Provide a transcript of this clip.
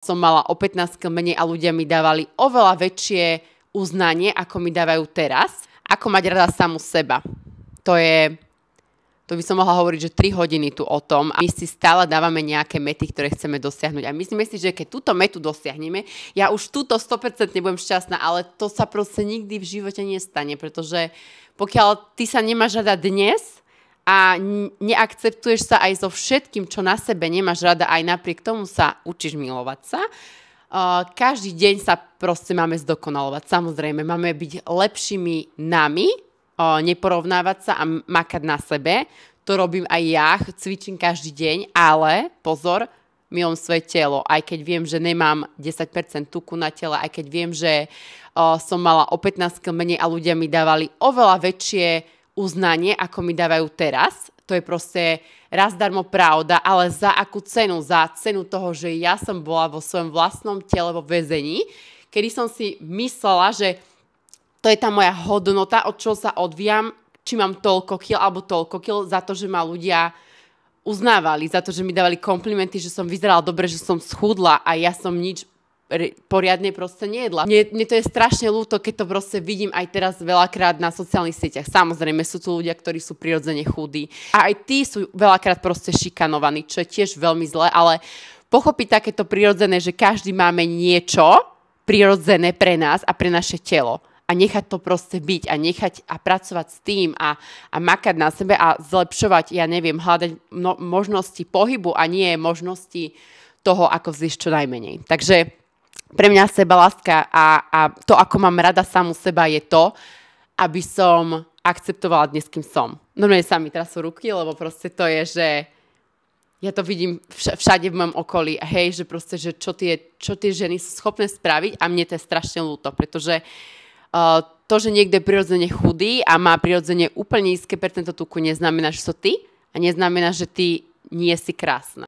som mala o 15 kg menej a ľudia mi dávali oveľa väčšie uznanie, ako mi dávajú teraz. Ako mať rada samu seba. To by som mohla hovoriť, že 3 hodiny tu o tom. A my si stále dávame nejaké mety, ktoré chceme dosiahnuť. A myslíme si, že keď túto metu dosiahneme, ja už túto 100% nebudem šťastná, ale to sa proste nikdy v živote nestane, pretože pokiaľ ty sa nemáš rada dnes a neakceptuješ sa aj so všetkým, čo na sebe nemáš rada, aj napriek tomu sa učíš milovať sa, každý deň sa proste máme zdokonalovať. Samozrejme, máme byť lepšími nami, neporovnávať sa a makať na sebe. To robím aj ja, cvičím každý deň, ale pozor, milujem svoje telo. Aj keď viem, že nemám 10% tuku na tele, aj keď viem, že som mala o 15 kg menej a ľudia mi dávali oveľa väčšie uznanie, ako mi dávajú teraz. To je proste raz darmo pravda, ale za akú cenu? Za cenu toho, že ja som bola vo svojom vlastnom tele vo väzení, kedy som si myslela, že to je tá moja hodnota, od čoho sa odvíjam, či mám toľko kil alebo toľko kil, za to, že ma ľudia uznávali, za to, že mi dávali komplimenty, že som vyzerala dobre, že som schudla a ja som nič poriadne proste nejedla. Mne to je strašne ľúto, keď to proste vidím aj teraz veľakrát na sociálnych sieťach. Samozrejme, sú tu ľudia, ktorí sú prirodzene chudí. A aj tí sú veľakrát proste šikanovaní, čo je tiež veľmi zlé, ale pochopiť takéto prirodzené, že každý máme niečo prirodzené pre nás a pre naše telo. A nechať to proste byť a nechať a pracovať s tým a makať na sebe a zlepšovať, ja neviem, hľadať možnosti pohybu a nie možnosti toho, ako vzísť čo najmenej. Takže pre mňa sebaláska a to, ako mám rada samu seba, je to, aby som akceptovala dnes, kým som. Normálne sa mi trasú ruky, lebo proste to je, že ja to vidím všade v mojom okolí. Hej, že proste, že čo tie ženy sú schopné spraviť a mne to je strašne ľúto, pretože to, že niekto je prirodzene chudý a má prirodzene úplne nízke percento tuku, neznamená, že sú ty a neznamená, že ty nie si krásna.